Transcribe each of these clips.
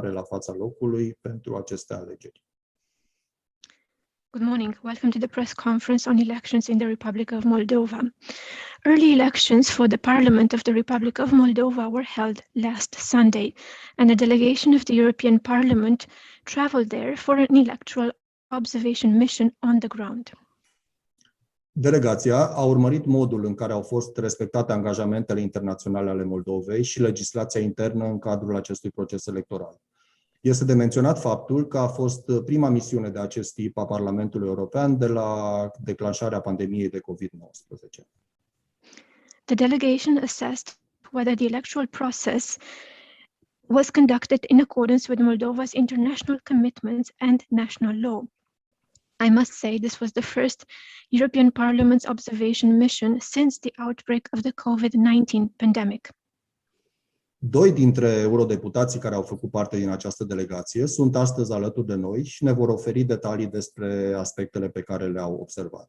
informare la fața locului pentru aceste alegeri. Good morning. Welcome to the press conference on elections in the Republic of Moldova. Early elections for the Parliament of the Republic of Moldova were held last Sunday, and a delegation of the European Parliament traveled there for an electoral observation mission on the ground. Delegația a urmărit modul în care au fost respectate angajamentele internaționale ale Moldovei și legislația internă în cadrul acestui proces electoral. Este de menționat faptul că a fost prima misiune de acest tip a Parlamentului European de la declanșarea pandemiei de COVID-19. The delegation assessed whether the electoral process was conducted in accordance with Moldova's international commitments and national law. I must say this was the first European Parliament's observation mission since the outbreak of the COVID-19 pandemic. Doi dintre eurodeputații care au făcut parte din această delegație sunt astăzi alături de noi și ne vor oferi detalii despre aspectele pe care le-au observat.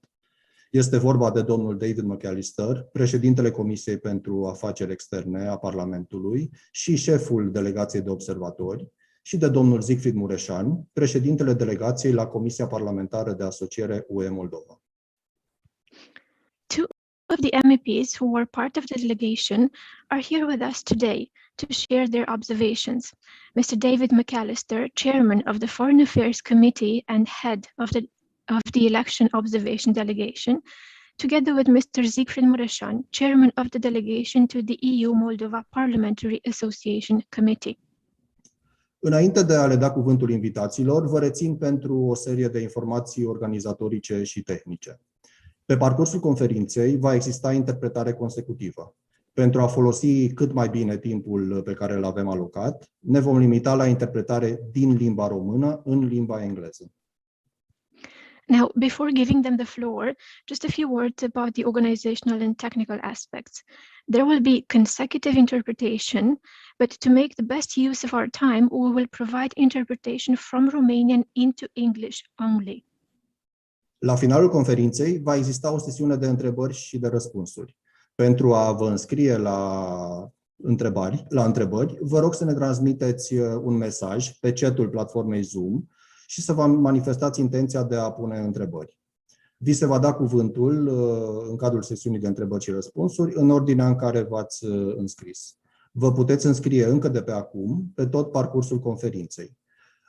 Este vorba de domnul David McAllister, președintele Comisiei pentru Afaceri Externe a Parlamentului și șeful delegației de observatori, și de domnul Siegfried Mureșan, președintele delegației la Comisia Parlamentară de Asociere UE Moldova. Two of the MEPs who were part of the delegation are here with us today to share their observations. Mr. David McAllister, chairman of the Foreign Affairs Committee and head of the Election Observation Delegation, together with Mr. Siegfried Mureșan, chairman of the delegation to the EU-Moldova Parliamentary Association Committee. Înainte de a le da cuvântul invitațiilor, vă rețin pentru o serie de informații organizatorice și tehnice. Pe parcursul conferinței va exista interpretare consecutivă. Pentru a folosi cât mai bine timpul pe care îl avem alocat, ne vom limita la interpretare din limba română în limba engleză. Now, before giving them the floor, just a few words about the organizational and technical aspects. There will be consecutive interpretation, but to make the best use of our time, we will provide interpretation from Romanian into English only. La finalul conferinței va exista o sesiune de întrebări și de răspunsuri. Pentru a vă înscrie la întrebări, vă rog să ne transmiteți un mesaj pe chatul platformei Zoom și să vă manifestați intenția de a pune întrebări. Vi se va da cuvântul în cadrul sesiunii de întrebări și răspunsuri în ordinea în care v-ați înscris. Vă puteți înscrie încă de pe acum, pe tot parcursul conferinței.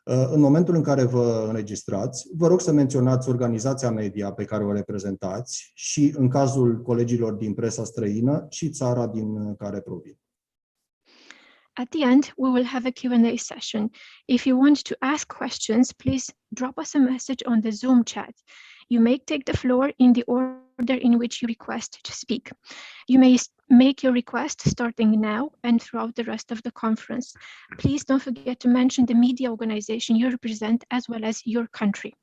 În momentul în care vă înregistrați, vă rog să menționați organizația media pe care o reprezentați și, în cazul colegilor din presa străină, și țara din care provin. At the end, we will have a Q&A session. If you want to ask questions, please drop us a message on the Zoom chat. You may take the floor in the order in which you request to speak. You may make your request starting now and throughout the rest of the conference. Please don't forget to mention the media organization you represent as well as your country.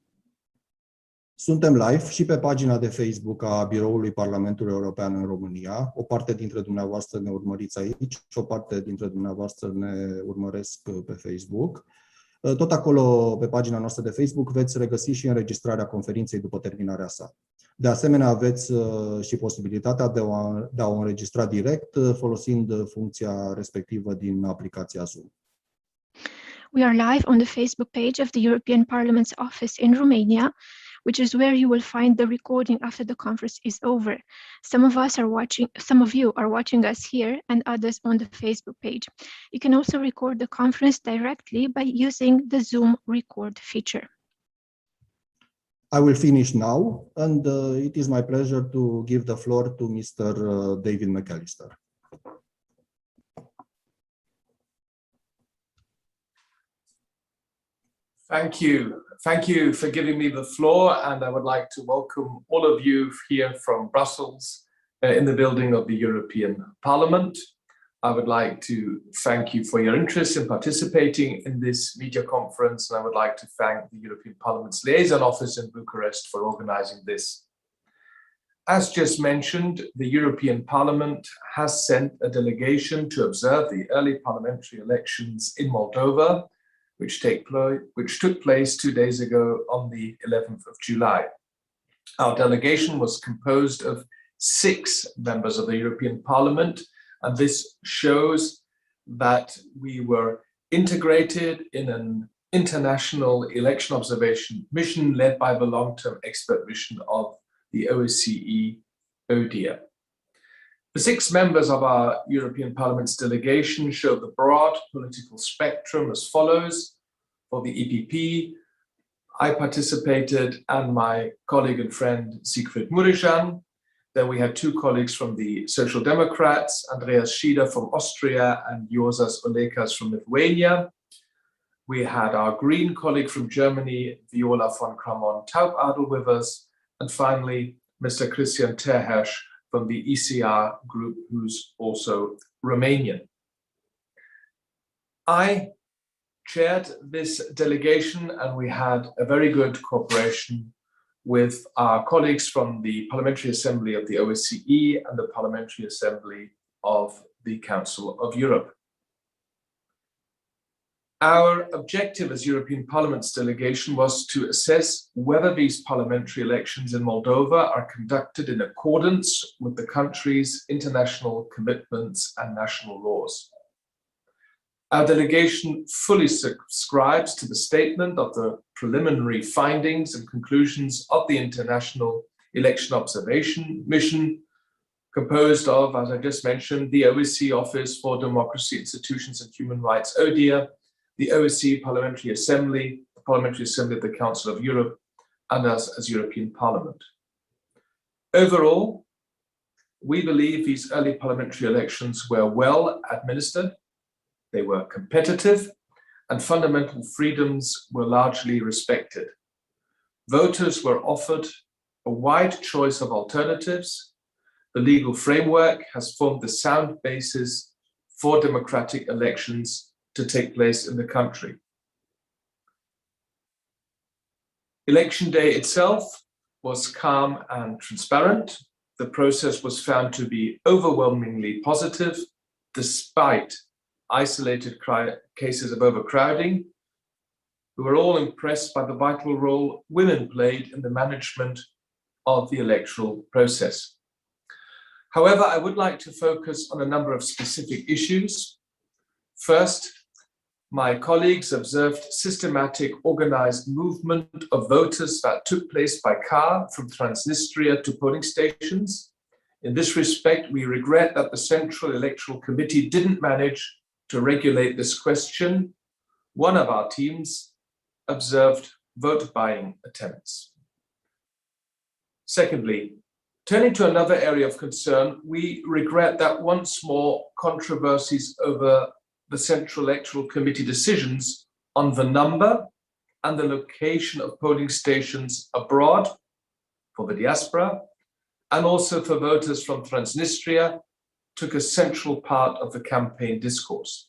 Suntem live și pe pagina de Facebook a Biroului Parlamentului European în România. O parte dintre dumneavoastră ne urmăriți aici și o parte dintre dumneavoastră ne urmăresc pe Facebook. Tot acolo, pe pagina noastră de Facebook, veți regăsi și înregistrarea conferinței după terminarea sa. De asemenea, aveți și posibilitatea de a o înregistra direct folosind funcția respectivă din aplicația Zoom. We are live on the Facebook page of the European Parliament's office in Romania, which is where you will find the recording after the conference is over. Some of you are watching us here and others on the Facebook page. You can also record the conference directly by using the Zoom record feature. I will finish now, and it is my pleasure to give the floor to Mr. David McAllister. Thank you. Thank you for giving me the floor, and I would like to welcome all of you here from Brussels in the building of the European Parliament. I would like to thank you for your interest in participating in this media conference, and I would like to thank the European Parliament's liaison office in Bucharest for organizing this. As just mentioned, the European Parliament has sent a delegation to observe the early parliamentary elections in Moldova, which took place 2 days ago on the 11th of July. Our delegation was composed of 6 members of the European Parliament, and this shows that we were integrated in an international election observation mission led by the long-term expert mission of the OSCE ODIHR. The 6 members of our European Parliament's delegation show the broad political spectrum as follows. For the EPP, I participated and my colleague and friend Siegfried Mureșan. Then we had 2 colleagues from the Social Democrats, Andreas Schieder from Austria and Juozas Olekas from Lithuania. We had our Green colleague from Germany, Viola von Kramon-Taubadel, with us. And finally, Mr. Christian Terhersch from the ECR group, who's also Romanian. I chaired this delegation and we had a very good cooperation with our colleagues from the Parliamentary Assembly of the OSCE and the Parliamentary Assembly of the Council of Europe. Our objective as European Parliament's delegation was to assess whether these parliamentary elections in Moldova are conducted in accordance with the country's international commitments and national laws. Our delegation fully subscribes to the statement of the preliminary findings and conclusions of the International Election Observation Mission, composed of, as I just mentioned, the OSCE Office for Democracy, Institutions and Human Rights, ODIHR, the OSCE Parliamentary Assembly, the Parliamentary Assembly of the Council of Europe, and us as European Parliament. Overall, we believe these early parliamentary elections were well administered, they were competitive, and fundamental freedoms were largely respected. Voters were offered a wide choice of alternatives. The legal framework has formed the sound basis for democratic elections to take place in the country. Election day itself was calm and transparent. The process was found to be overwhelmingly positive, despite isolated cases of overcrowding. We were all impressed by the vital role women played in the management of the electoral process. However, I would like to focus on a number of specific issues. First, my colleagues observed systematic organized movement of voters that took place by car from Transnistria to polling stations. In this respect, we regret that the Central Electoral Committee didn't manage to regulate this question. One of our teams observed vote buying attempts. Secondly, turning to another area of concern, we regret that once more controversies over the Central Electoral Committee decisions on the number and the location of polling stations abroad for the diaspora and also for voters from Transnistria took a central part of the campaign discourse.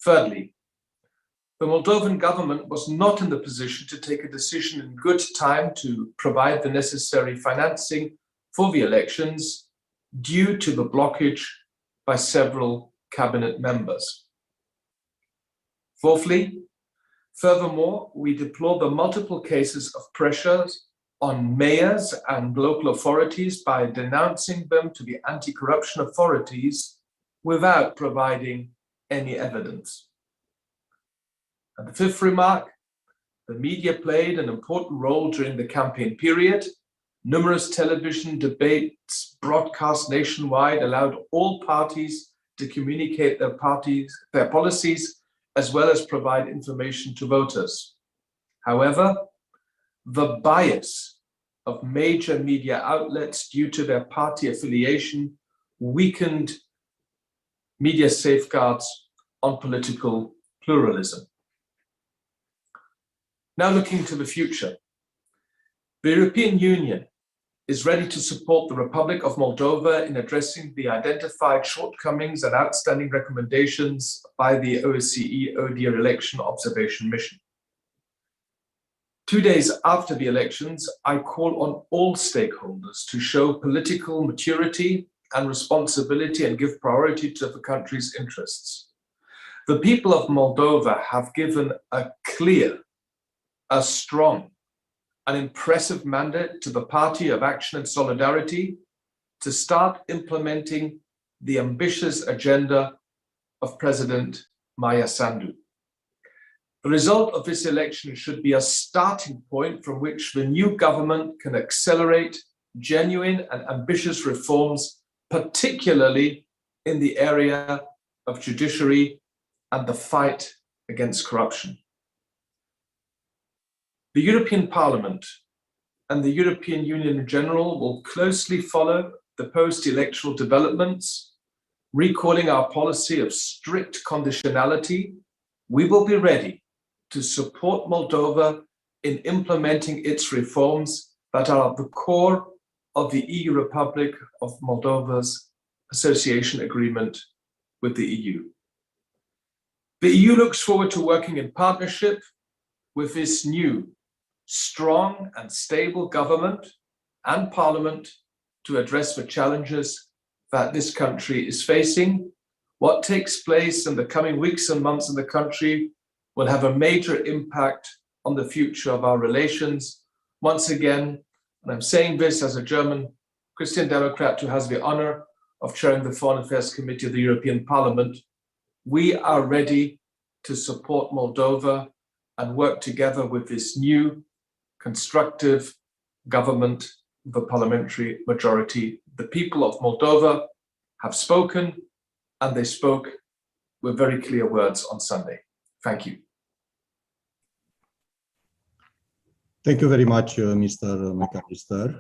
Thirdly, the Moldovan government was not in the position to take a decision in good time to provide the necessary financing for the elections due to the blockage by several cabinet members. Fourthly, furthermore, we deplore the multiple cases of pressure on mayors and local authorities by denouncing them to the anti-corruption authorities without providing any evidence. And the fifth remark, the media played an important role during the campaign period. Numerous television debates broadcast nationwide allowed all parties to communicate their policies, as well as provide information to voters. However, the bias of major media outlets due to their party affiliation weakened media safeguards on political pluralism. Now looking to the future, the European Union is ready to support the Republic of Moldova in addressing the identified shortcomings and outstanding recommendations by the OSCE ODIHR Election Observation Mission. 2 days after the elections, I call on all stakeholders to show political maturity and responsibility and give priority to the country's interests. The people of Moldova have given a clear, a strong, an impressive mandate to the Party of Action and Solidarity to start implementing the ambitious agenda of President Maia Sandu. The result of this election should be a starting point from which the new government can accelerate genuine and ambitious reforms, particularly in the area of judiciary and the fight against corruption. The European Parliament and the European Union in general will closely follow the post-electoral developments, recalling our policy of strict conditionality. We will be ready to support Moldova in implementing its reforms that are at the core of the EU Republic of Moldova's association agreement with the EU. The EU looks forward to working in partnership with this new, strong and stable government and parliament to address the challenges that this country is facing. What takes place in the coming weeks and months in the country will have a major impact on the future of our relations. Once again, and I'm saying this as a German Christian Democrat who has the honor of chairing the Foreign Affairs Committee of the European Parliament, we are ready to support Moldova and work together with this new, constructive government, the parliamentary majority. The people of Moldova have spoken, and they spoke with very clear words on Sunday. Thank you. Thank you very much, Mr. McAllister.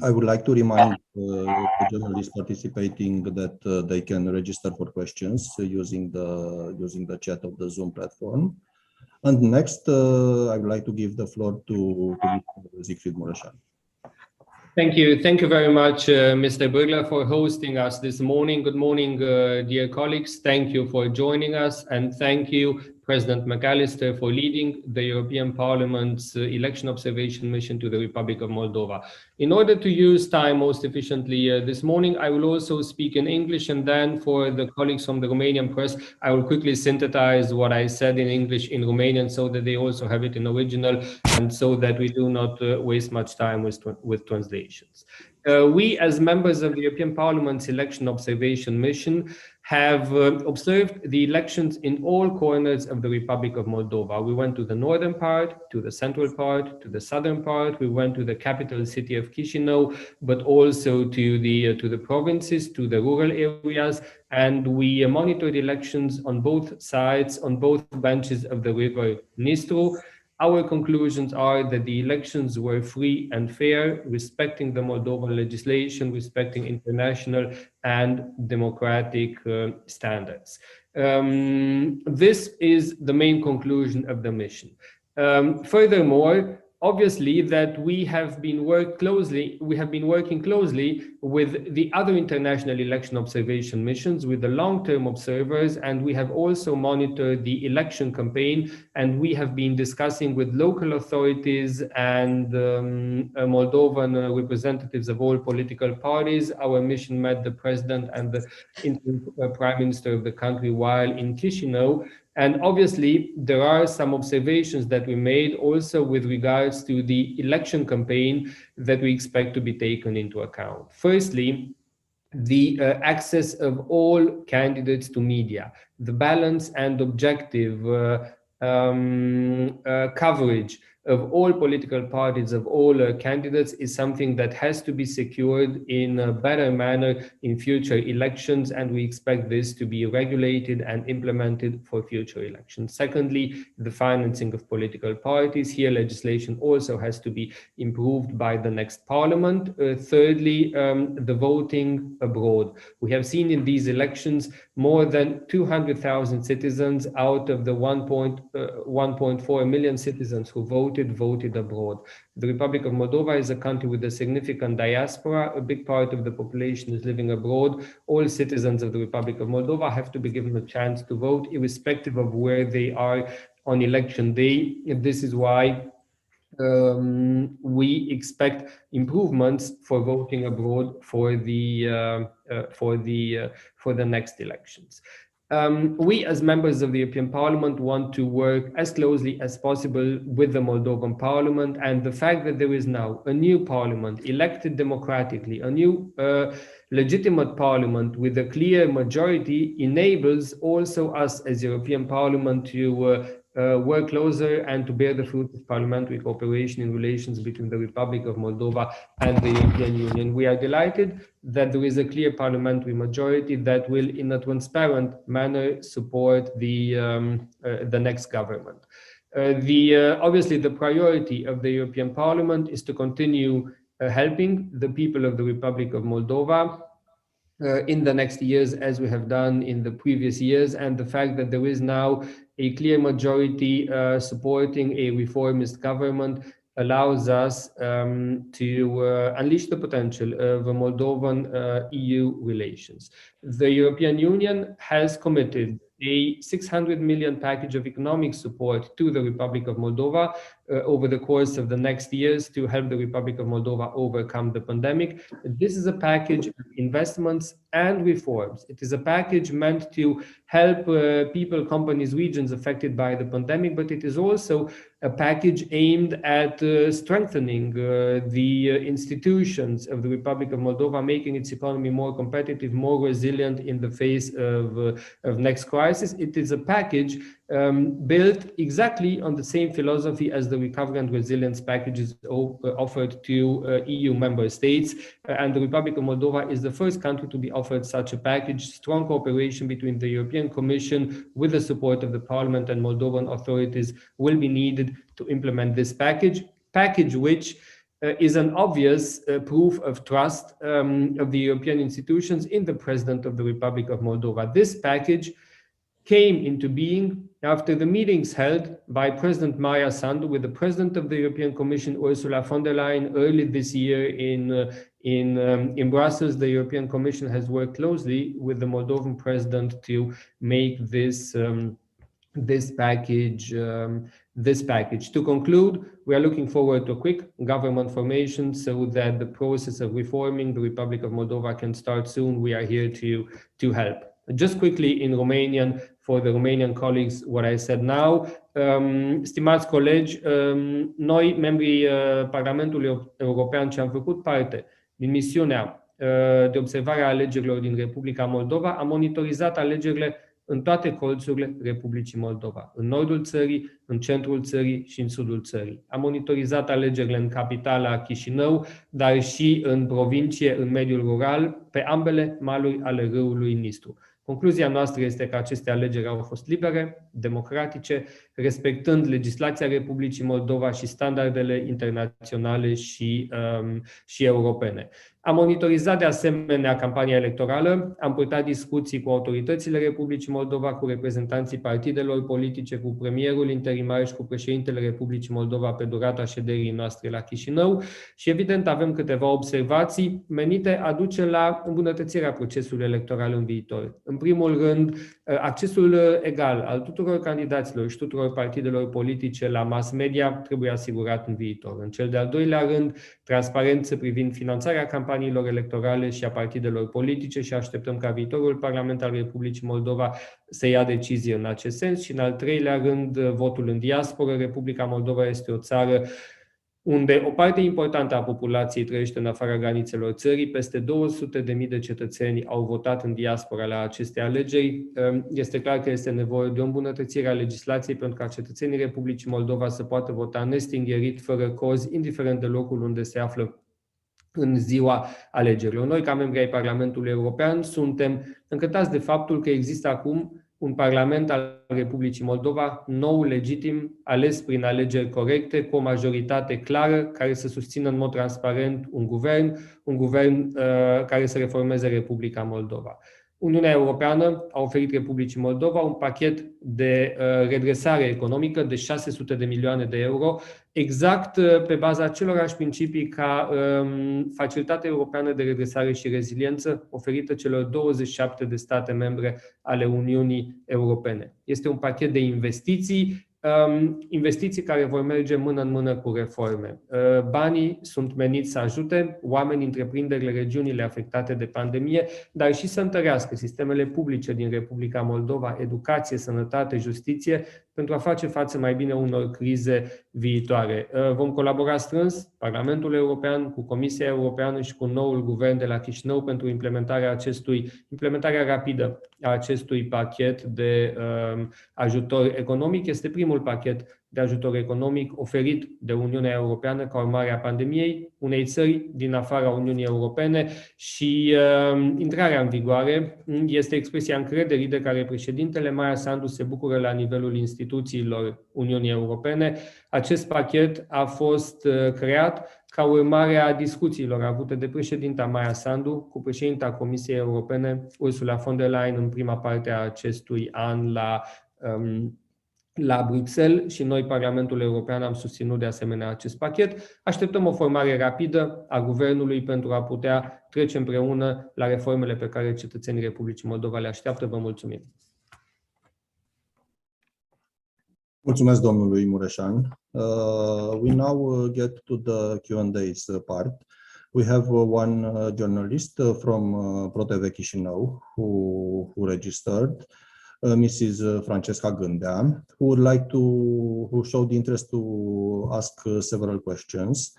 I would like to remind the journalists participating that they can register for questions using the chat of the Zoom platform. And next, I would like to give the floor to Mr. Siegfried Mureșan. Thank you. Thank you very much, Mr. Bögler, for hosting us this morning. Good morning, dear colleagues. Thank you for joining us, and thank you, President McAllister, for leading the European Parliament's election observation mission to the Republic of Moldova. In order to use time most efficiently this morning, I will also speak in English, and then for the colleagues from the Romanian press, I will quickly synthesize what I said in English in Romanian so that they also have it in original, and so that we do not waste much time with translations. We, as members of the European Parliament's election observation mission, have observed the elections in all corners of the Republic of Moldova. We went to the northern part, to the central part, to the southern part. We went to the capital city of Chișinău, but also to the provinces, to the rural areas, and we monitored elections on both sides, on both benches of the river Nistru. Our conclusions are that the elections were free and fair, respecting the Moldovan legislation, respecting international and democratic standards. This is the main conclusion of the mission. Furthermore, obviously that we have been working closely with the other international election observation missions, with the long-term observers, and we have also monitored the election campaign, and we have been discussing with local authorities and Moldovan representatives of all political parties. Our mission met the president and the prime minister of the country while in Chișinău. And obviously, there are some observations that we made also with regards to the election campaign that we expect to be taken into account. Firstly, the access of all candidates to media, the balance and objective coverage of all political parties, of all candidates, is something that has to be secured in a better manner in future elections, and we expect this to be regulated and implemented for future elections. Secondly, the financing of political parties. Here, legislation also has to be improved by the next parliament. Thirdly, the voting abroad. We have seen in these elections more than 200,000 citizens out of the 1.4 million citizens who voted abroad. The Republic of Moldova is a country with a significant diaspora. A big part of the population is living abroad. All citizens of the Republic of Moldova have to be given a chance to vote, irrespective of where they are on election day. This is why we expect improvements for voting abroad for the next elections. We, as members of the European Parliament, want to work as closely as possible with the Moldovan Parliament, and the fact that there is now a new parliament elected democratically, a new legitimate parliament with a clear majority enables also us as European Parliament to work closer and to bear the fruit of parliamentary cooperation in relations between the Republic of Moldova and the European Union. We are delighted that there is a clear parliamentary majority that will, in a transparent manner, support the next government. Obviously, the priority of the European Parliament is to continue helping the people of the Republic of Moldova in the next years, as we have done in the previous years, and the fact that there is now a clear majority supporting a reformist government allows us to unleash the potential of Moldovan EU relations. The European Union has committed a 600 million package of economic support to the Republic of Moldova over the course of the next years to help the Republic of Moldova overcome the pandemic. This is a package of investments and reforms. It is a package meant to help people, companies, regions affected by the pandemic, but it is also a package aimed at strengthening the institutions of the Republic of Moldova, making its economy more competitive, more resilient in the face of next crisis. It is a package built exactly on the same philosophy as the recovery and resilience packages offered to EU member states. And the Republic of Moldova is the first country to be offered such a package. Strong cooperation between the European Commission with the support of the Parliament and Moldovan authorities will be needed to implement this package which is an obvious proof of trust of the European institutions in the President of the Republic of Moldova. This package came into being after the meetings held by President Maia Sandu with the President of the European Commission, Ursula von der Leyen, early this year in Brussels. The European Commission has worked closely with the Moldovan President to make this package. To conclude, we are looking forward to a quick government formation so that the process of reforming the Republic of Moldova can start soon. We are here to help. Just quickly in Romanian, for the Romanian colleagues, what I said now. Stimați colegi, noi, membrii Parlamentului European, ce am făcut parte din misiunea de observare a alegerilor din Republica Moldova, am monitorizat alegerile în toate colțurile Republicii Moldova, în nordul țării, în centrul țării și în sudul țării. Am monitorizat alegerile în capitala Chișinău, dar și în provincie, în mediul rural, pe ambele maluri ale râului Nistru. Concluzia noastră este că aceste alegeri au fost libere, democratice, respectând legislația Republicii Moldova și standardele internaționale și europene. Am monitorizat de asemenea campania electorală, am purtat discuții cu autoritățile Republicii Moldova, cu reprezentanții partidelor politice, cu premierul interimar și cu președintele Republicii Moldova pe durata șederii noastre la Chișinău și evident avem câteva observații menite a duce la îmbunătățirea procesului electoral în viitor. În primul rând, accesul egal al tuturor candidaților și tuturor partidelor politice la mass media trebuie asigurat în viitor. În cel de-al doilea rând, transparență privind finanțarea campaniilor electorale și a partidelor politice și așteptăm ca viitorul Parlament al Republicii Moldova să ia decizie în acest sens. Și în al treilea rând, votul în diasporă. Republica Moldova este o țară unde o parte importantă a populației trăiește în afara granițelor țării. Peste 200.000 de cetățeni au votat în diaspora la aceste alegeri. Este clar că este nevoie de o îmbunătățire a legislației pentru ca cetățenii Republicii Moldova să poată vota nestingherit, fără cozi, indiferent de locul unde se află în ziua alegerilor. Noi, ca membri ai Parlamentului European, suntem încântați de faptul că există acum un Parlament al Republicii Moldova, nou, legitim, ales prin alegeri corecte, cu o majoritate clară, care să susțină în mod transparent un guvern care să reformeze Republica Moldova. Uniunea Europeană a oferit Republicii Moldova un pachet de redresare economică de 600 de milioane de euro, exact pe baza acelorași principii ca Facilitatea Europeană de Redresare și Reziliență oferită celor 27 de state membre ale Uniunii Europene. Este un pachet de investiții investiții care vor merge mână în mână cu reforme. Banii sunt meniți să ajute oamenii, întreprinderile, regiunile afectate de pandemie, dar și să întărească sistemele publice din Republica Moldova, educație, sănătate, justiție, pentru a face față mai bine unor crize viitoare. Vom colabora strâns, Parlamentul European, cu Comisia Europeană și cu noul guvern de la Chișinău pentru implementarea rapidă a acestui pachet de ajutor economic. Este primul pachet de ajutor economic oferit de Uniunea Europeană ca urmare a pandemiei unei țări din afara Uniunii Europene și intrarea în vigoare este expresia încrederii de care președintele Maia Sandu se bucură la nivelul instituțiilor Uniunii Europene. Acest pachet a fost creat ca urmare a discuțiilor avute de președinta Maia Sandu cu președinta Comisiei Europene Ursula von der Leyen în prima parte a acestui an la Bruxelles și noi, Parlamentul European, am susținut de asemenea acest pachet. Așteptăm o formare rapidă a Guvernului pentru a putea trece împreună la reformele pe care cetățenii Republicii Moldova le așteaptă. Vă mulțumim! Mulțumesc domnului Mureșan. We now get to the Q&A's part. We have one journalist from ProTV Chișinău who registered. Mrs. Francesca Gândea, who showed interest to ask several questions.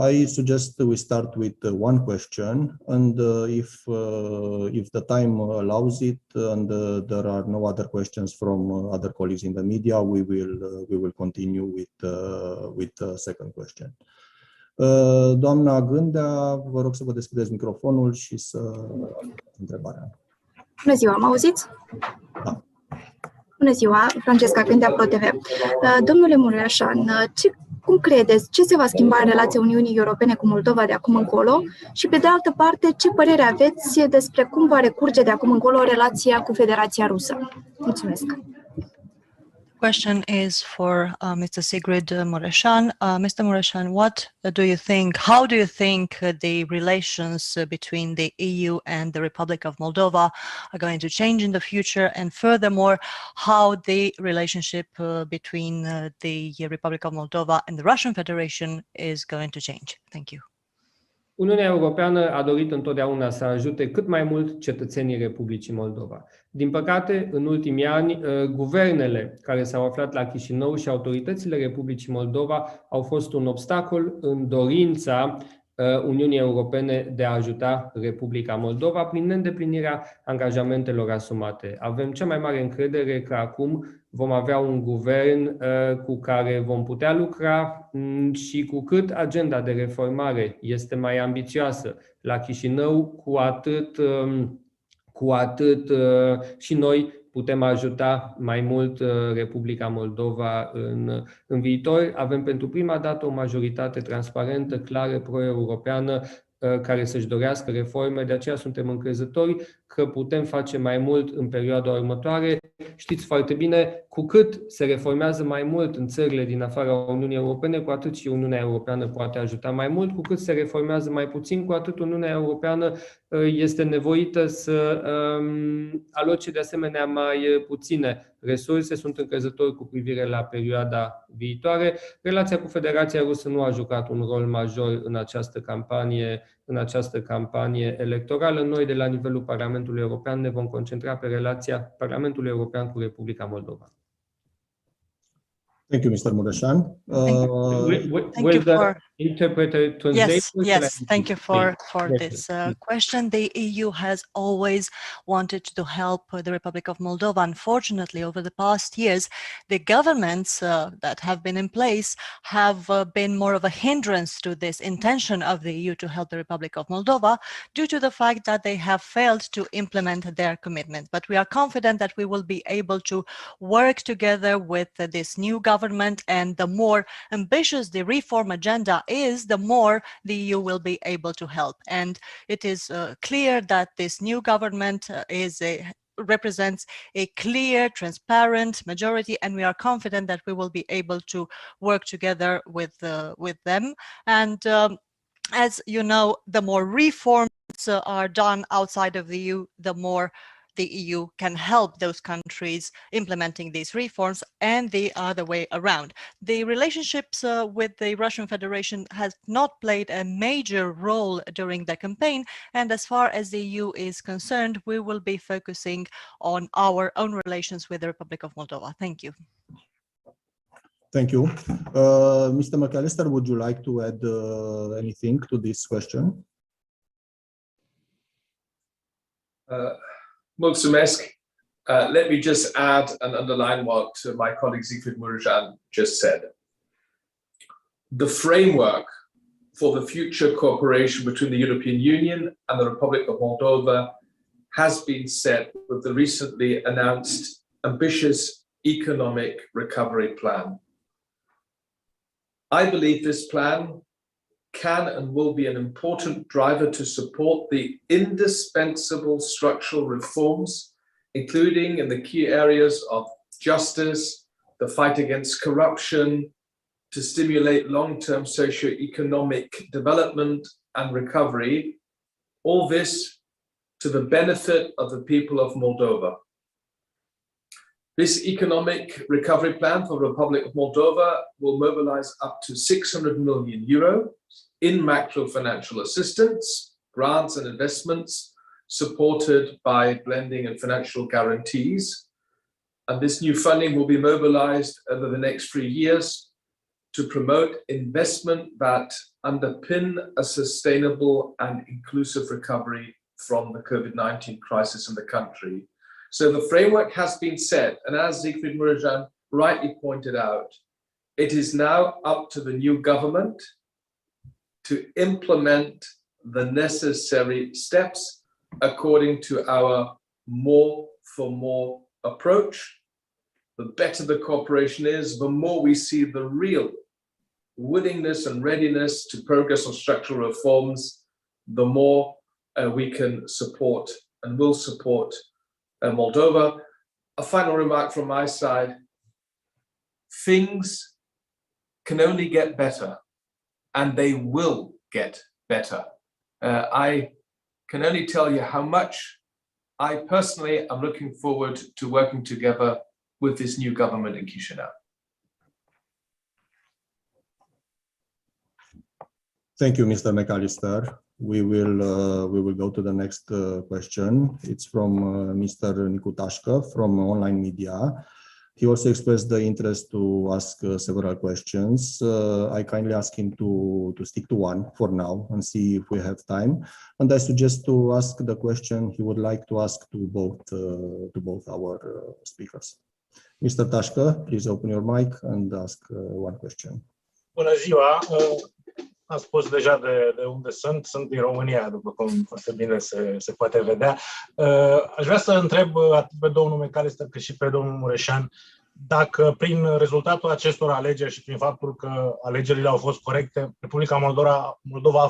I suggest we start with one question, and if the time allows it, and there are no other questions from other colleagues in the media, we will continue with the second question. Doamna Gândea, vă rog să vă deschideți microfonul și să întrebarea. Bună ziua, mă auziți? Da. Bună ziua, Francesca Gândea, ProTV. Domnule Mureșan, cum credeți, ce se va schimba în relația Uniunii Europene cu Moldova de acum încolo? Și pe de altă parte, ce părere aveți despre cum va recurge de acum încolo relația cu Federația Rusă? Mulțumesc. Question is for Mr. Sigrid Mureșan. Mr. Mureșan, how do you think the relations between the EU and the Republic of Moldova are going to change in the future? And furthermore, how the relationship between the Republic of Moldova and the Russian Federation is going to change? Thank you. Uniunea Europeană a dorit întotdeauna să ajute cât mai mult cetățenii Republicii Moldova. Din păcate, în ultimii ani, guvernele care s-au aflat la Chișinău și autoritățile Republicii Moldova au fost un obstacol în dorința Uniunii Europene de a ajuta Republica Moldova prin neîndeplinirea angajamentelor asumate. Avem cea mai mare încredere că acum vom avea un guvern cu care vom putea lucra și cu cât agenda de reformare este mai ambițioasă la Chișinău, cu atât și noi putem ajuta mai mult Republica Moldova în viitor. Avem pentru prima dată o majoritate transparentă, clară, pro-europeană, care să-și dorească reforme, de aceea suntem încrezători că putem face mai mult în perioada următoare. Știți foarte bine, cu cât se reformează mai mult în țările din afara Uniunii Europene, cu atât și Uniunea Europeană poate ajuta mai mult, cu cât se reformează mai puțin, cu atât Uniunea Europeană este nevoită să aloce de asemenea mai puține resurse. Sunt încrezător cu privire la perioada viitoare. Relația cu Federația Rusă nu a jucat un rol major în această campanie electorală. Noi, de la nivelul Parlamentului European, ne vom concentra pe relația Parlamentului European cu Republica Moldova. Thank you, Mr. Mureșan. Thank you for interpreter yes. Thank you for this question. The EU has always wanted to help the Republic of Moldova. Unfortunately, over the past years, the governments that have been in place have been more of a hindrance to this intention of the EU to help the Republic of Moldova, due to the fact that they have failed to implement their commitment. But we are confident that we will be able to work together with this new government, and the more ambitious the reform agenda is, the more the EU will be able to help. And it is clear that this new government represents a clear, transparent majority, and we are confident that we will be able to work together with them. And as you know, the more reforms are done outside of the EU, the more the EU can help those countries implementing these reforms, and the other way around. The relationships with the Russian Federation has not played a major role during the campaign, and as far as the EU is concerned, we will be focusing on our own relations with the Republic of Moldova. Thank you. Thank you. Mr. McAllister, would you like to add anything to this question? Mulțumesc. Let me just add and underline what my colleague Siegfried Mureșan just said. The framework for the future cooperation between the European Union and the Republic of Moldova has been set with the recently announced ambitious economic recovery plan. I believe this plan can and will be an important driver to support the indispensable structural reforms, including in the key areas of justice, the fight against corruption, to stimulate long-term socio-economic development and recovery, all this to the benefit of the people of Moldova. This economic recovery plan for the Republic of Moldova will mobilize up to 600 million euro in macro financial assistance, grants and investments supported by blending and financial guarantees. And this new funding will be mobilized over the next 3 years to promote investment that underpin a sustainable and inclusive recovery from the COVID-19 crisis in the country. So the framework has been set, and as Siegfried Mureșan rightly pointed out, it is now up to the new government to implement the necessary steps according to our more for more approach. The better the cooperation is, the more we see the real willingness and readiness to progress on structural reforms, the more we can support and will support Moldova. A final remark from my side: things can only get better, and they will get better. I can only tell you how much I personally am looking forward to working together with this new government in Chișinău. Thank you, Mr. McAllister. We will go to the next question. It's from Mr. Nicu Tașcă from Online Media. He also expressed the interest to ask several questions. I kindly ask him to stick to one for now and see if we have time. And I suggest to ask the question he would like to ask to both our speakers. Mr. Tașcă, please open your mic and ask one question. Bună ziua! Am spus deja de unde sunt. Sunt din România, după cum foarte bine se poate vedea. Aș vrea să întreb atât pe domnul McAllister cât și pe domnul Mureșan dacă prin rezultatul acestor alegeri și prin faptul că alegerile au fost corecte, Republica Moldova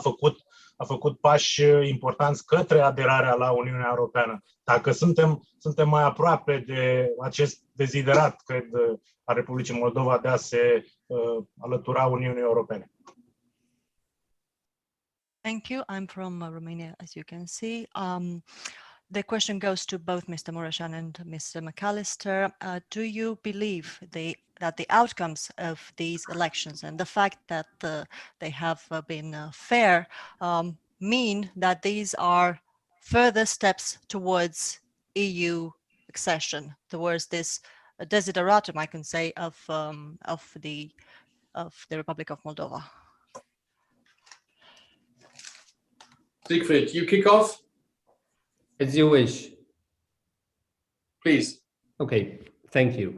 a făcut pași importanți către aderarea la Uniunea Europeană. Dacă suntem mai aproape de acest deziderat, cred, a Republicii Moldova de a se alătura Uniunii Europene. Thank you. I'm from Romania, as you can see. The question goes to both Mr. Mureșan and Mr. McAllister. Do you believe that the outcomes of these elections and the fact that they have been fair mean that these are further steps towards EU accession, towards this desideratum, I can say, of the Republic of Moldova? Siegfried, you kick off? As you wish. Please. Okay, thank you.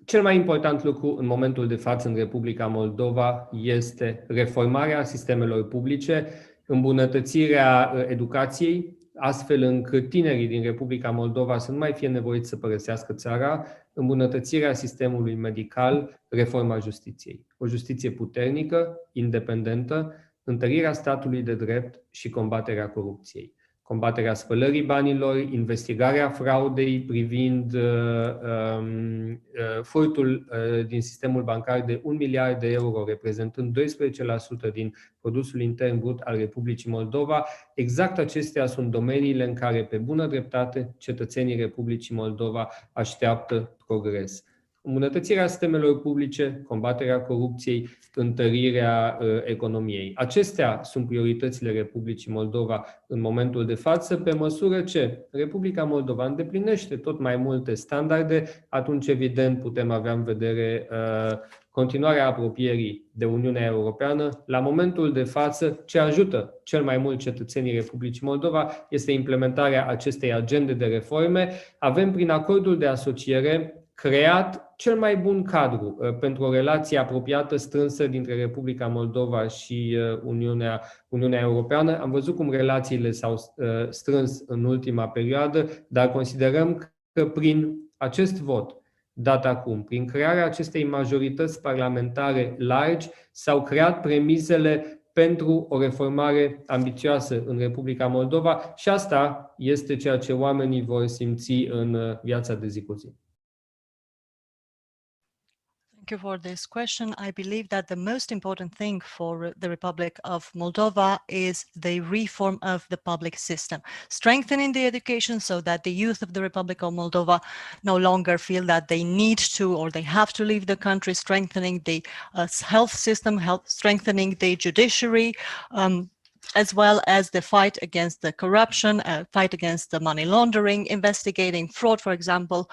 Cel mai important lucru în momentul de față în Republica Moldova este reformarea sistemelor publice, îmbunătățirea educației, astfel încât tinerii din Republica Moldova să nu mai fie nevoiți să părăsească țara, îmbunătățirea sistemului medical, reforma justiției. O justiție puternică, independentă, întărirea statului de drept și combaterea corupției. Combaterea spălării banilor, investigarea fraudei privind furtul din sistemul bancar de 1 miliard de euro, reprezentând 12% din produsul intern brut al Republicii Moldova, exact acestea sunt domeniile în care, pe bună dreptate, cetățenii Republicii Moldova așteaptă progres. Îmbunătățirea sistemelor publice, combaterea corupției, întărirea economiei. Acestea sunt prioritățile Republicii Moldova în momentul de față, pe măsură ce Republica Moldova îndeplinește tot mai multe standarde, atunci evident putem avea în vedere continuarea apropierii de Uniunea Europeană. La momentul de față, ce ajută cel mai mult cetățenii Republicii Moldova este implementarea acestei agende de reforme. Avem prin acordul de asociere creat cel mai bun cadru pentru o relație apropiată, strânsă dintre Republica Moldova și Uniunea Europeană. Am văzut cum relațiile s-au strâns în ultima perioadă, dar considerăm că prin acest vot dat acum, prin crearea acestei majorități parlamentare largi, s-au creat premisele pentru o reformare ambițioasă în Republica Moldova și asta este ceea ce oamenii vor simți în viața de zi cu zi. Thank you for this question. I believe that the most important thing for the Republic of Moldova is the reform of the public system, strengthening the education so that the youth of the Republic of Moldova no longer feel that they need to or they have to leave the country, strengthening the health system, strengthening the judiciary, as well as the fight against the corruption, fight against the money laundering, investigating fraud, for example,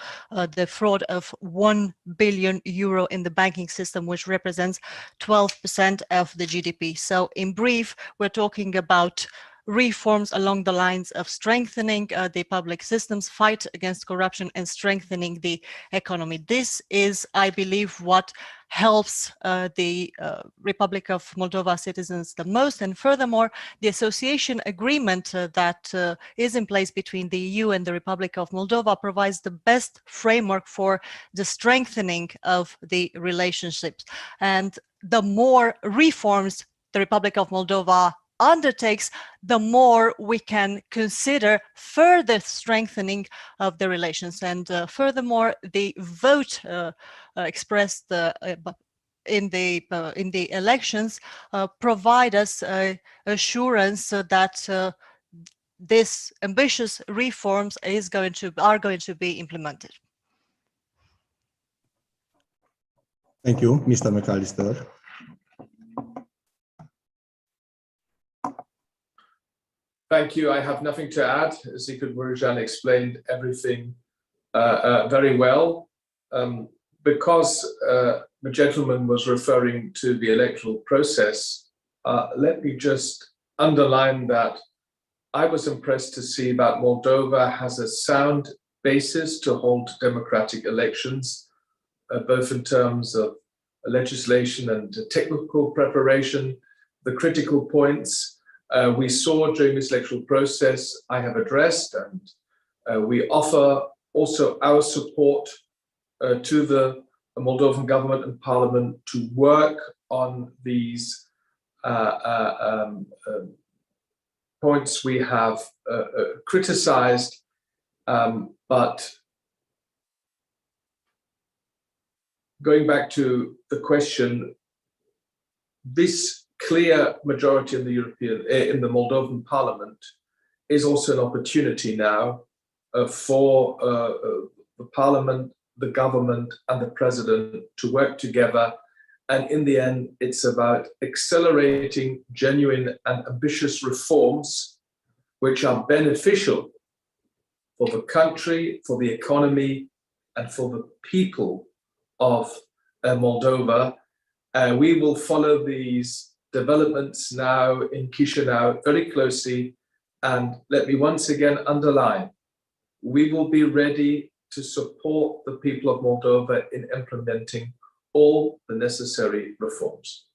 the fraud of 1 billion euro in the banking system, which represents 12% of the GDP. So in brief, we're talking about reforms along the lines of strengthening the public systems, fight against corruption, and strengthening the economy. This is, I believe, what helps the Republic of Moldova citizens the most. And furthermore, the association agreement that is in place between the EU and the Republic of Moldova provides the best framework for the strengthening of the relationships. And the more reforms the Republic of Moldova undertakes, the more we can consider further strengthening of the relations. And furthermore, the vote expressed in the elections provide us assurance that these ambitious reforms are going to be implemented. Thank you, Mr. McAllister. Thank you. I have nothing to add. Sigrid Mureșan explained everything very well. Because the gentleman was referring to the electoral process, let me just underline that I was impressed to see that Moldova has a sound basis to hold democratic elections, both in terms of legislation and technical preparation. The critical points we saw during this electoral process I have addressed, and we offer also our support to the Moldovan government and parliament to work on these points we have criticized, but going back to the question, this clear majority in the Moldovan parliament is also an opportunity now for the parliament, the government, and the president to work together. And in the end, it's about accelerating genuine and ambitious reforms which are beneficial for the country, for the economy, and for the people of Moldova. We will follow these developments now in Chișinău very closely, and let me once again underline, we will be ready to support the people of Moldova in implementing all the necessary reforms.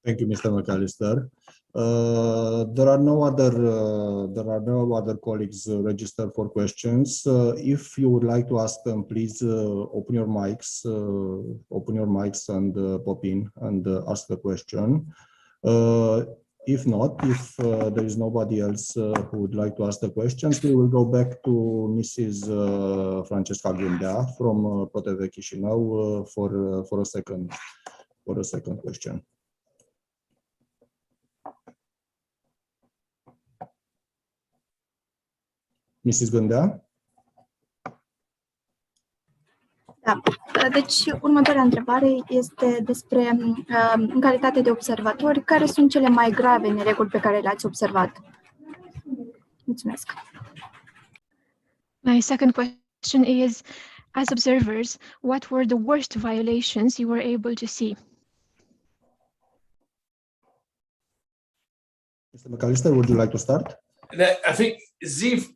Thank you, Mr. McAllister. There are no other colleagues registered for questions. If you would like to ask them, please open your mics and pop in and ask the question. If not, if there is nobody else who would like to ask the questions, we will go back to Mrs. Francesca Gândea from ProTV Chișinău for a second question. Mrs. Gândea? Da. Deci, următoarea întrebare este despre, în calitate de observatori, care sunt cele mai grave nereguli pe care le-ați observat? Mulțumesc. My second question is, as observers, what were the worst violations you were able to see? Mr. McAllister, would you like to start? I think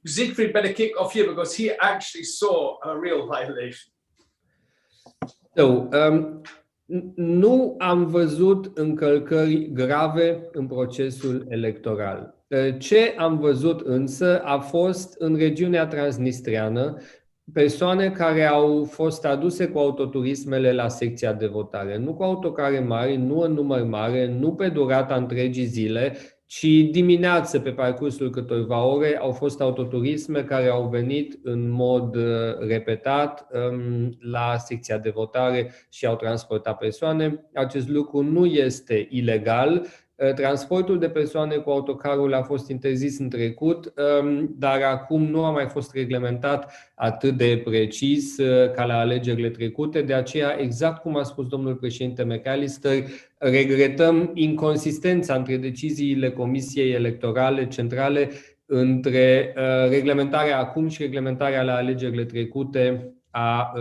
Siegfried better kick off here because he actually saw a real violation. So, nu am văzut încălcări grave în procesul electoral. Ce am văzut însă a fost în regiunea transnistreană persoane care au fost aduse cu autoturismele la secția de votare. Nu cu autocare mari, nu în număr mare, nu pe durata întregii zile, ci dimineață, pe parcursul câtorva ore, au fost autoturisme care au venit în mod repetat la secția de votare și au transportat persoane. Acest lucru nu este ilegal. Transportul de persoane cu autocarul a fost interzis în trecut, dar acum nu a mai fost reglementat atât de precis ca la alegerile trecute. De aceea, exact cum a spus domnul președinte McAllister, regretăm inconsistența între deciziile Comisiei Electorale Centrale între reglementarea acum și reglementarea la alegerile trecute a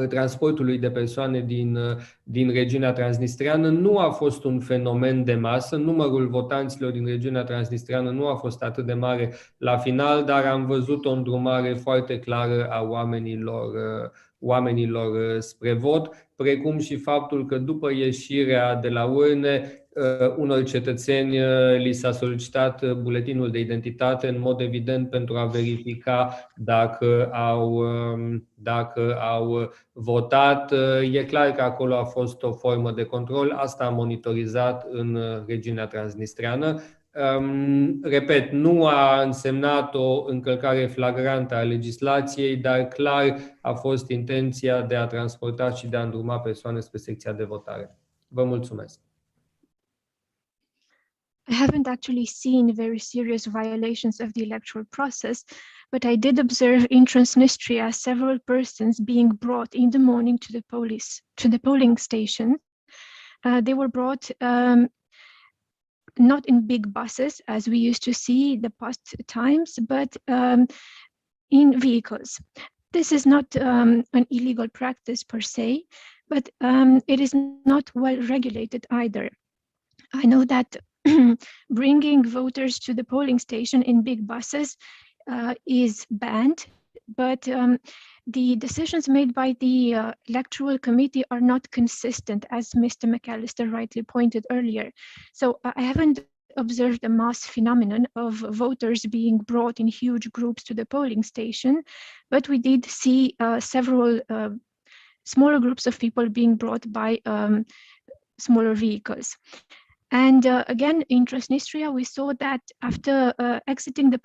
transportului de persoane din regiunea transnistreană. Nu a fost un fenomen de masă, numărul votanților din regiunea transnistreană nu a fost atât de mare la final, dar am văzut o îndrumare foarte clară a oamenilor spre vot, precum și faptul că după ieșirea de la urne, unor cetățeni li s-a solicitat buletinul de identitate în mod evident pentru a verifica dacă au votat. E clar că acolo a fost o formă de control, asta am monitorizat în regiunea transnistreană. Repet, nu a însemnat o încălcare flagrantă a legislației, dar clar a fost intenția de a transporta și de a îndruma persoane spre secția de votare. Vă mulțumesc. I haven't actually seen very serious violations of the electoral process, but I did observe in Transnistria several persons being brought in the morning to the polling station. They were brought not in big buses, as we used to see the past times, but in vehicles. This is not an illegal practice per se, but it is not well regulated either. I know that bringing voters to the polling station in big buses is banned, but the decisions made by the electoral committee are not consistent, as Mr. McAllister rightly pointed earlier. So I haven't observed a mass phenomenon of voters being brought in huge groups to the polling station, but we did see several smaller groups of people being brought by smaller vehicles. And again, in Transnistria, we saw that after exiting the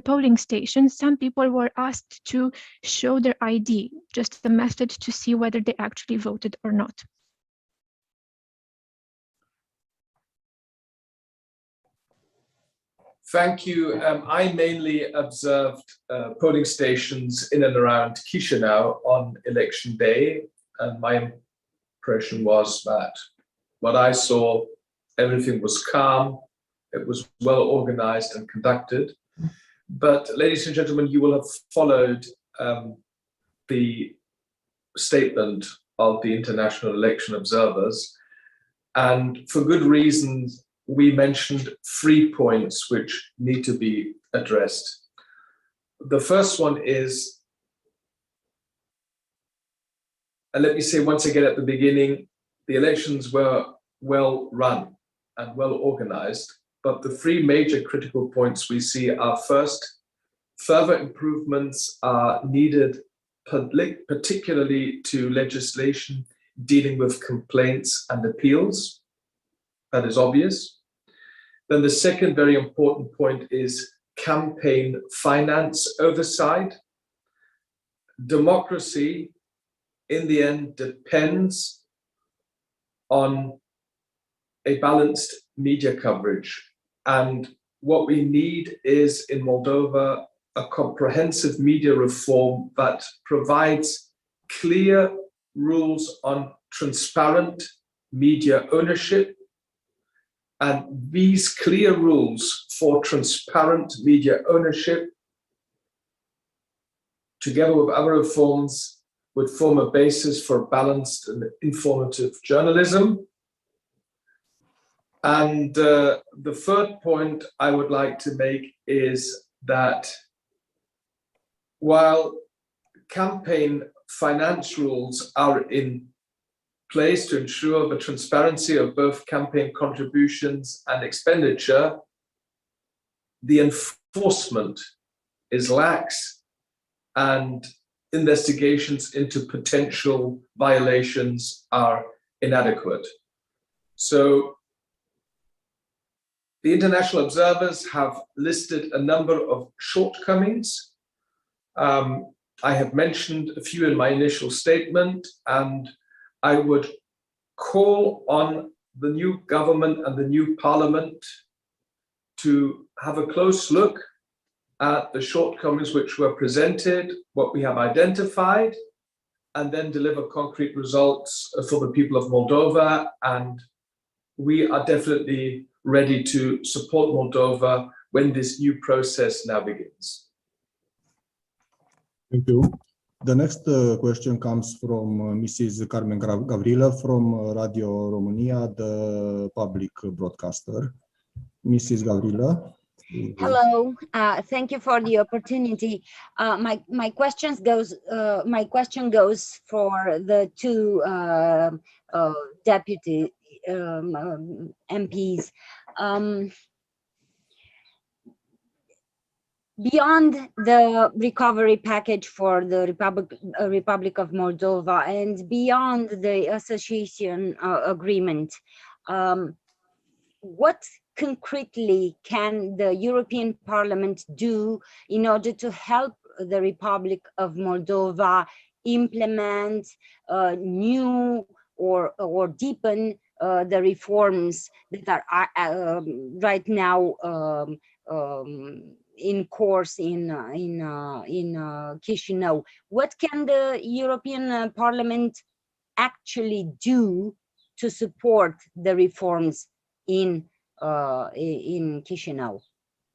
polling station, some people were asked to show their ID, just a method to see whether they actually voted or not. Thank you. I mainly observed polling stations in and around Chișinău on election day, and my impression was that what I saw, everything was calm, it was well organized and conducted. But ladies and gentlemen, you will have followed the statement of the international election observers. And for good reasons, we mentioned 3 points which need to be addressed. The first one is, and let me say once again at the beginning, the elections were well run and well organized, but the 3 major critical points we see are: first, further improvements are needed, particularly to legislation dealing with complaints and appeals. that is obvious. Then the second very important point is campaign finance oversight. Democracy, in the end, depends on a balanced media coverage. And what we need is, in Moldova, a comprehensive media reform that provides clear rules on transparent media ownership. And these clear rules for transparent media ownership, together with other reforms, would form a basis for balanced and informative journalism. And the third point I would like to make is that while campaign finance rules are in place to ensure the transparency of both campaign contributions and expenditure, the enforcement is lax and investigations into potential violations are inadequate. So the international observers have listed a number of shortcomings. I have mentioned a few in my initial statement, and I would call on the new government and the new parliament to have a close look at the shortcomings which were presented, what we have identified, and then deliver concrete results for the people of Moldova. And we are definitely ready to support Moldova when this new process now begins. Thank you. The next question comes from Mrs. Carmen Gavrila from Radio Romania, the public broadcaster. Mrs. Gavrila. Hello, thank you for the opportunity. My question goes for the two deputy MPs. Beyond the recovery package for the Republic of Moldova and beyond the association agreement, what concretely can the European Parliament do in order to help the Republic of Moldova implement new or deepen the reforms that are right now in course in Chișinău? What can the European Parliament actually do to support the reforms in Chișinău?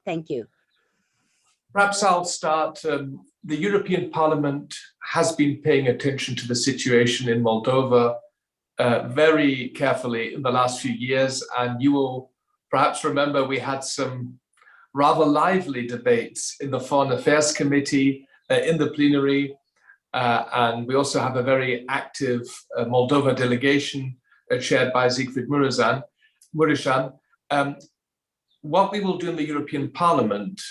Thank you. Perhaps I'll start. The European Parliament has been paying attention to the situation in Moldova very carefully in the last few years, and you will perhaps remember we had some rather lively debates in the Foreign Affairs Committee, in the plenary, and we also have a very active Moldova delegation chaired by Siegfried Mureșan. What we will do in the European Parliament,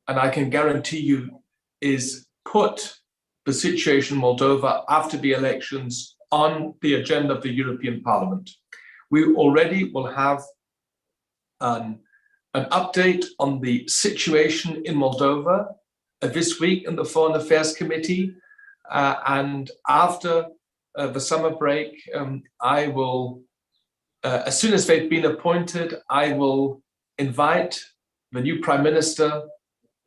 and I can guarantee you, is put the situation in Moldova after the elections on the agenda of the European Parliament. We already will have an update on the situation in Moldova this week in the Foreign Affairs Committee, and after the summer break, I will, as soon as they've been appointed, I will invite the new Prime Minister,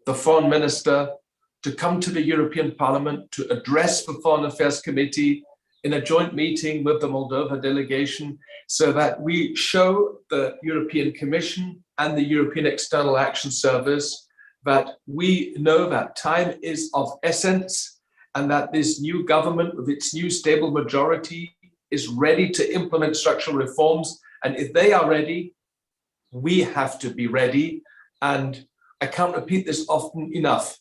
the Foreign Minister, to come to the European Parliament to address the Foreign Affairs Committee in a joint meeting with the Moldova delegation, so that we show the European Commission and the European External Action Service that we know that time is of essence and that this new government with its new stable majority is ready to implement structural reforms. And if they are ready, we have to be ready. And I can't repeat this often enough.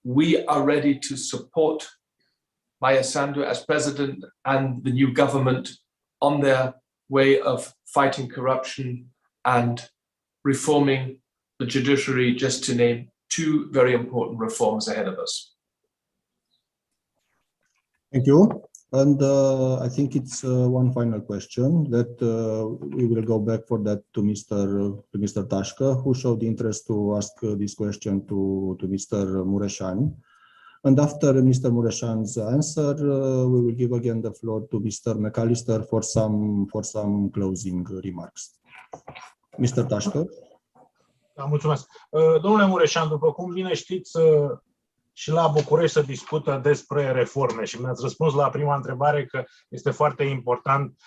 We are ready to support Maia Sandu as president and the new government on their way of fighting corruption and reforming the judiciary, just to name two very important reforms ahead of us. Thank you. And I think it's one final question that we will go back for that to Mr. Tashka, who showed interest to ask this question to Mr. Mureșan. And after Mr. Mureșan's answer, we will give again the floor to Mr. McAllister for some closing remarks. Mr. Tashka. Da, mulțumesc. Domnule Mureșan, după cum bine știți, și la București se discută despre reforme și mi-ați răspuns la prima întrebare că este foarte important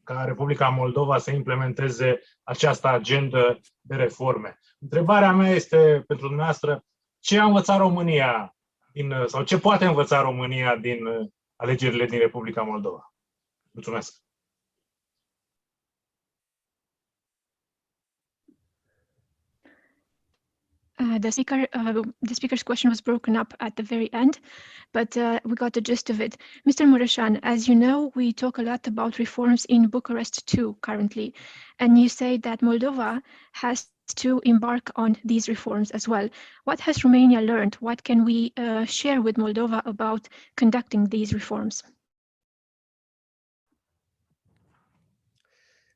ca Republica Moldova să implementeze această agendă de reforme. Întrebarea mea este pentru dumneavoastră, ce a învățat România sau ce poate învăța România din alegerile din Republica Moldova? Mulțumesc. The speaker's question was broken up at the very end, but we got the gist of it. Mr. Mureșan, as you know, we talk a lot about reforms in Bucharest too currently, and you say that Moldova has to embark on these reforms as well. What has Romania learned? What can we share with Moldova about conducting these reforms?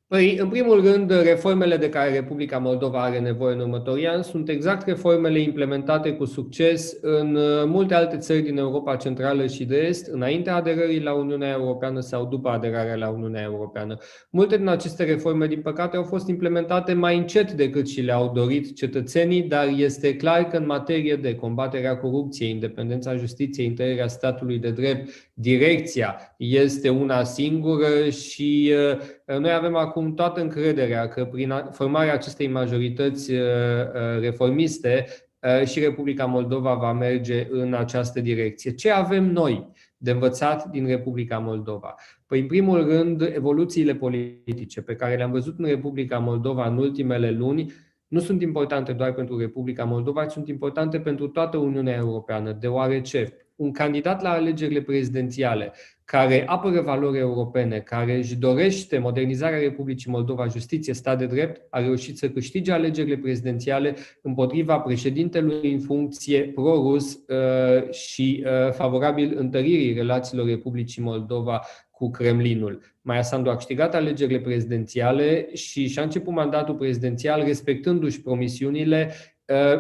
Păi, în primul rând, reformele de care Republica Moldova are nevoie în următorii ani sunt exact reformele implementate cu succes în multe alte țări din Europa Centrală și de Est, înaintea aderării la Uniunea Europeană sau după aderarea la Uniunea Europeană. Multe din aceste reforme, din păcate, au fost implementate mai încet decât și le-au dorit cetățenii, dar este clar că în materie de combaterea corupției, independența justiției, întărirea statului de drept, direcția este una singură și noi avem acum toată încrederea că prin formarea acestei majorități reformiste și Republica Moldova va merge în această direcție. Ce avem noi de învățat din Republica Moldova? Păi, în primul rând, evoluțiile politice pe care le-am văzut în Republica Moldova în ultimele luni nu sunt importante doar pentru Republica Moldova, ci sunt importante pentru toată Uniunea Europeană, deoarece un candidat la alegerile prezidențiale care apără valori europene, care își dorește modernizarea Republicii Moldova, justiție, stat de drept, a reușit să câștige alegerile prezidențiale împotriva președintelui în funcție pro-rus și favorabil întăririi relațiilor Republicii Moldova cu Kremlinul. Maia Sandu a câștigat alegerile prezidențiale și și-a început mandatul prezidențial respectându-și promisiunile,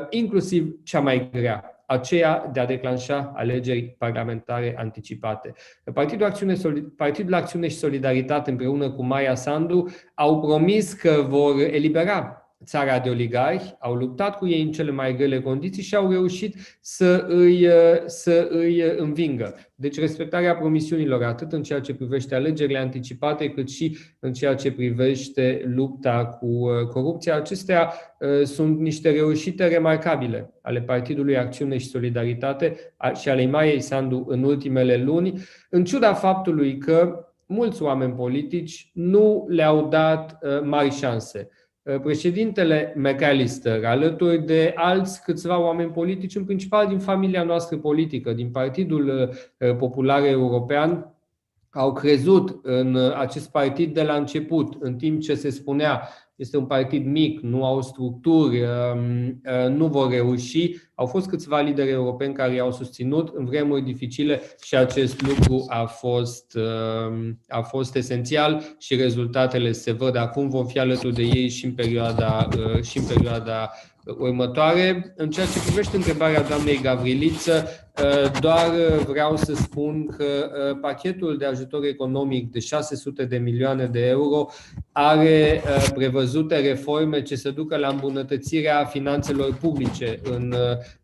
inclusiv cea mai grea, aceea de a declanșa alegeri parlamentare anticipate. Partidul Acțiune și Solidaritate împreună cu Maia Sandu au promis că vor elibera țara de oligarhi, au luptat cu ei în cele mai grele condiții și au reușit să îi învingă. Deci respectarea promisiunilor, atât în ceea ce privește alegerile anticipate, cât și în ceea ce privește lupta cu corupția, acestea sunt niște reușite remarcabile ale Partidului Acțiune și Solidaritate și ale Maiei Sandu în ultimele luni, în ciuda faptului că mulți oameni politici nu le-au dat mari șanse. Președintele McAllister, alături de alți câțiva oameni politici, în principal din familia noastră politică, din Partidul Popular European, au crezut în acest partid de la început, în timp ce se spunea este un partid mic, nu au structuri, nu vor reuși. Au fost câțiva lideri europeni care i-au susținut în vremuri dificile și acest lucru a fost esențial și rezultatele se văd acum. Vom fi alături de ei și în perioada următoare. În ceea ce privește întrebarea doamnei Gavriliță, doar vreau să spun că pachetul de ajutor economic de 600 de milioane de euro are prevăzute reforme ce se ducă la îmbunătățirea finanțelor publice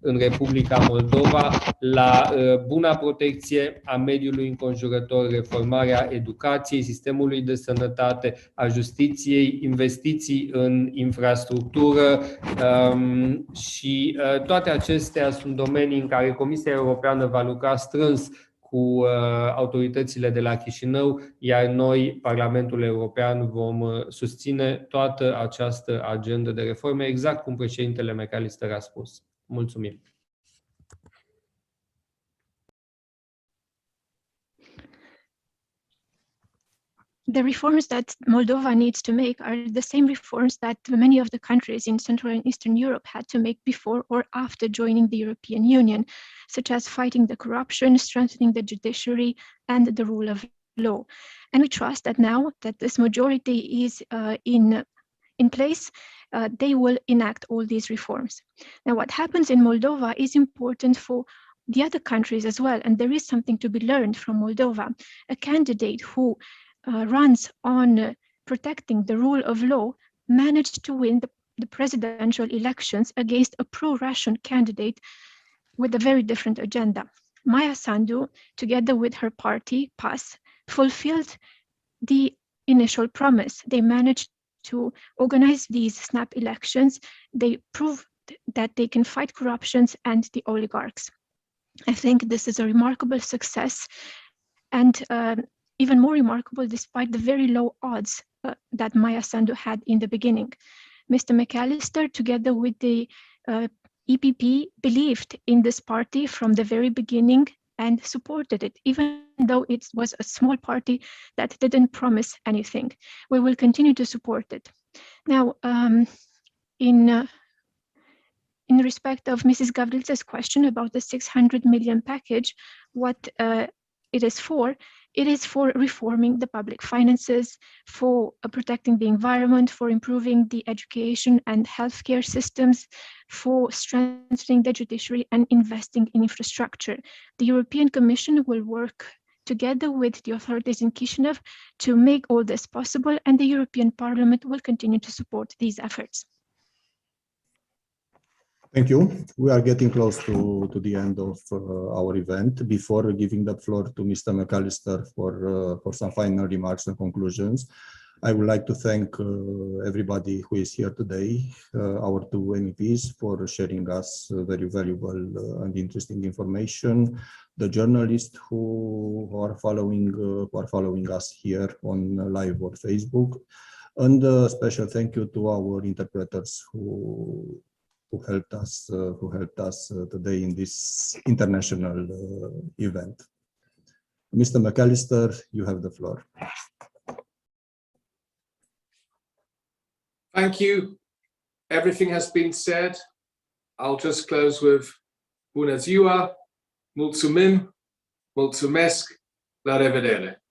în Republica Moldova, la buna protecție a mediului înconjurător, reformarea educației, sistemului de sănătate, a justiției, investiții în infrastructură și toate acestea sunt domenii în care Comisia Europeană va lucra strâns cu autoritățile de la Chișinău, iar noi, Parlamentul European, vom susține toată această agendă de reforme, exact cum președintele McAllister a spus. Mulțumim! the reforms that Moldova needs to make are the same reforms that many of the countries in Central and Eastern Europe had to make before or after joining the European Union, such as fighting the corruption, strengthening the judiciary, and the rule of law. And we trust that now that this majority is in place, they will enact all these reforms. Now, what happens in Moldova is important for the other countries as well, and there is something to be learned from Moldova. A candidate who runs on protecting the rule of law managed to win the presidential elections against a pro-Russian candidate with a very different agenda. Maia Sandu, together with her party, PAS, fulfilled the initial promise. They managed to organize these snap elections. They proved that they can fight corruptions and the oligarchs. I think this is a remarkable success, and even more remarkable despite the very low odds that Maia Sandu had in the beginning. Mr. McAllister, together with the EPP, believed in this party from the very beginning and supported it, even though it was a small party that didn't promise anything. We will continue to support it. Now, in respect of Mrs. Gavril's question about the 600 million package, what it is for reforming the public finances, for protecting the environment, for improving the education and healthcare systems, for strengthening the judiciary and investing in infrastructure. The European Commission will work together with the authorities in Chisinau to make all this possible, and the European Parliament will continue to support these efforts. Thank you. We are getting close to the end of our event. Before giving the floor to Mr. McAllister for some final remarks and conclusions, I would like to thank everybody who is here today, our two MEPs, for sharing us very valuable and interesting information, the journalists who are following us here on live or Facebook, and a special thank you to our interpreters who helped us today in this international event. Mr. McAllister, you have the floor. Thank you. Everything has been said. I'll just close with Bună ziua, mulțumim, mulțumesc, la revedere.